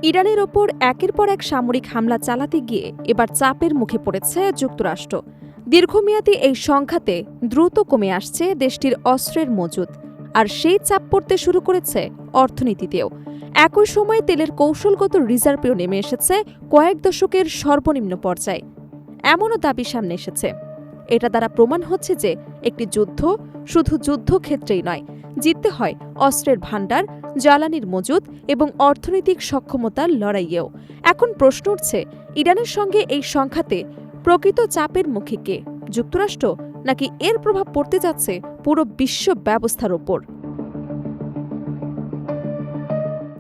ইরানের ওপর একের পর এক সামরিক হামলা চালাতে গিয়ে এবার চাপের মুখে পড়েছে যুক্তরাষ্ট্র। দীর্ঘমেয়াদী এই সংঘাতে দ্রুত কমে আসছে দেশটির অস্ত্রের মজুদ, আর সেই চাপ পড়তে শুরু করেছে অর্থনীতিতেও। একই সময়ে তেলের কৌশলগত রিজার্ভেও নেমে এসেছে কয়েক দশকের সর্বনিম্ন পর্যায়ে, এমনও দাবি সামনে এসেছে। এটা দ্বারা প্রমাণ হচ্ছে যে একটি যুদ্ধ শুধু যুদ্ধক্ষেত্রেই নয়, জিততে হয় অস্ত্রের ভাণ্ডার, জ্বালানির মজুদ এবং অর্থনৈতিক সক্ষমতার লড়াইয়েও। এখন প্রশ্ন উঠছে, ইরানের সঙ্গে এই সংঘাতে প্রকৃত চাপের মুখে কে, যুক্তরাষ্ট্র নাকি এর প্রভাব পড়তে যাচ্ছে পুরো বিশ্ব ব্যবস্থার ওপর?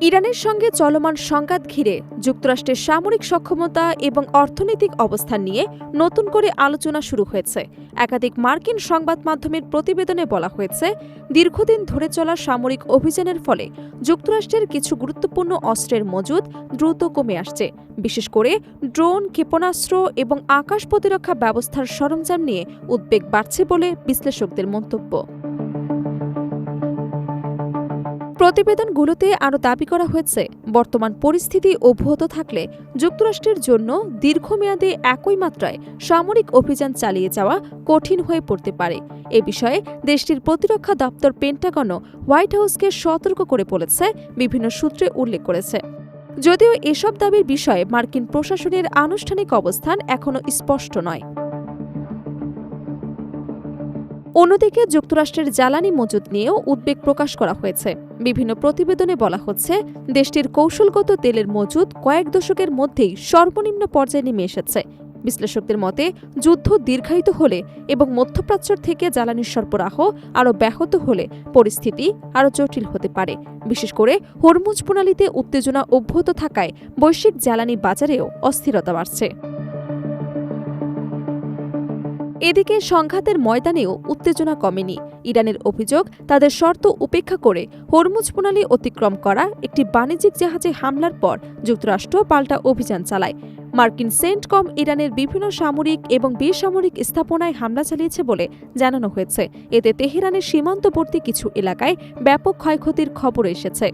ইরানের সঙ্গে চলমান সংঘাত ঘিরে যুক্তরাষ্ট্রের সামরিক সক্ষমতা এবং অর্থনৈতিক অবস্থান নিয়ে নতুন করে আলোচনা শুরু হয়েছে। একাধিক মার্কিন সংবাদ মাধ্যমের প্রতিবেদনে বলা হয়েছে, দীর্ঘদিন ধরে চলা সামরিক অভিযানের ফলে যুক্তরাষ্ট্রের কিছু গুরুত্বপূর্ণ অস্ত্রের মজুদ দ্রুত কমে আসছে। বিশেষ করে ড্রোন, ক্ষেপণাস্ত্র এবং আকাশ প্রতিরক্ষা ব্যবস্থার সরঞ্জাম নিয়ে উদ্বেগ বাড়ছে বলে বিশ্লেষকদের মন্তব্য। প্রতিবেদনগুলোতে আরও দাবি করা হয়েছে, বর্তমান পরিস্থিতি অব্যাহত থাকলে যুক্তরাষ্ট্রের জন্য দীর্ঘমেয়াদে একই মাত্রায় সামরিক অভিযান চালিয়ে যাওয়া কঠিন হয়ে পড়তে পারে। এ বিষয়ে দেশটির প্রতিরক্ষা দপ্তর পেন্টাগনও হোয়াইট হাউসকে সতর্ক করে বলেছে, বিভিন্ন সূত্রে উল্লেখ করেছে। যদিও এসব দাবির বিষয়ে মার্কিন প্রশাসনের আনুষ্ঠানিক অবস্থান এখনও স্পষ্ট নয়। অন্যদিকে যুক্তরাষ্ট্রের জ্বালানি মজুদ নিয়েও উদ্বেগ প্রকাশ করা হয়েছে। বিভিন্ন প্রতিবেদনে বলা হচ্ছে, দেশটির কৌশলগত তেলের মজুদ কয়েক দশকের মধ্যেই সর্বনিম্ন পর্যায়ে নেমে এসেছে। বিশ্লেষকদের মতে, যুদ্ধ দীর্ঘায়িত হলে এবং মধ্যপ্রাচ্য থেকে জ্বালানির সরবরাহ আরও ব্যাহত হলে পরিস্থিতি আরও জটিল হতে পারে। বিশেষ করে হরমুজ প্রণালীতে উত্তেজনা অব্যাহত থাকায় বৈশ্বিক জ্বালানি বাজারেও অস্থিরতা বাড়ছে। এদিকে সংঘাতের ময়দানেও উত্তেজনা কমেনি। ইরানের অভিযোগ, তাদের শর্ত উপেক্ষা করে হরমুজ প্রণালী অতিক্রম করা একটি বাণিজ্যিক জাহাজে হামলার পর যুক্তরাষ্ট্র পাল্টা অভিযান চালায়। মার্কিন সেন্টকম ইরানের বিভিন্ন সামরিক এবং বেসামরিক স্থাপনায় হামলা চালিয়েছে বলে জানানো হয়েছে। এতে তেহরানের সীমান্তবর্তী কিছু এলাকায় ব্যাপক ক্ষয়ক্ষতির খবর এসেছে।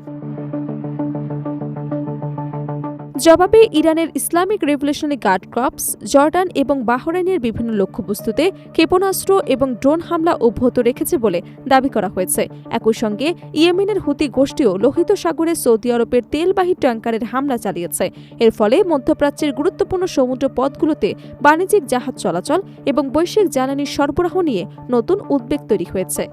জবাবে ইরানের Islamic Revolutionary Guard Corps, Jordan এবং বাহরাইনের বিভিন্ন লক্ষ্যবস্তুতে ক্ষেপণাস্ত্র এবং ড্রোন হামলা অব্যাহত রেখেছে বলে দাবি করা হয়েছে। একই সঙ্গে ইয়েমেনের হুতি গোষ্ঠীও লোহিত সাগরে সৌদি আরবের তেলবাহী ট্যাঙ্কারের হামলা চালিয়েছে। এর ফলে মধ্যপ্রাচ্যের গুরুত্বপূর্ণ সমুদ্র পথগুলোতে বাণিজ্যিক জাহাজ চলাচল এবং বৈশ্বিক জ্বালানি সরবরাহ নিয়ে নতুন উদ্বেগ তৈরি হয়েছে।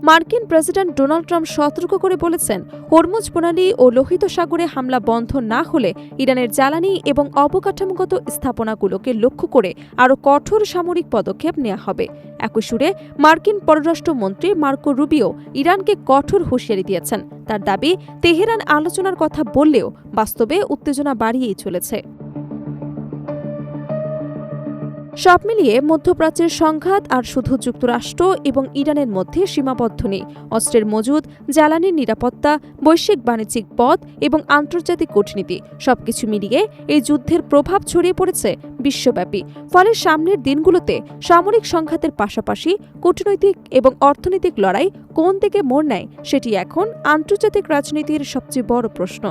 মার্কিন প্রেসিডেন্ট ডোনাল্ড ট্রাম্প সতর্ক করে বলেছেন, হরমুজ প্রণালী ও লোহিত সাগরে হামলা বন্ধ না হলে ইরানের জ্বালানি এবং অবকাঠামোগত স্থাপনাগুলোকে লক্ষ্য করে আরও কঠোর সামরিক পদক্ষেপ নেওয়া হবে। একই সুরে মার্কিন পররাষ্ট্রমন্ত্রী মার্কো রুবিও ইরানকে কঠোর হুঁশিয়ারি দিয়েছেন। তার দাবি, তেহরান আলোচনার কথা বললেও বাস্তবে উত্তেজনা বাড়িয়েই চলেছে। সব মিলিয়ে মধ্যপ্রাচ্যের সংঘাত আর শুধু যুক্তরাষ্ট্র এবং ইরানের মধ্যে সীমাবদ্ধ নেই। অস্ত্রের মজুদ, জ্বালানির নিরাপত্তা, বৈশ্বিক বাণিজ্যিক পথ এবং আন্তর্জাতিক কূটনীতি সবকিছু মিলিয়ে এই যুদ্ধের প্রভাব ছড়িয়ে পড়েছে বিশ্বব্যাপী। ফলে সামনের দিনগুলোতে সামরিক সংঘাতের পাশাপাশি কূটনৈতিক এবং অর্থনৈতিক লড়াই কোন দিকে মোড় নেয়, সেটি এখন আন্তর্জাতিক রাজনীতির সবচেয়ে বড় প্রশ্ন।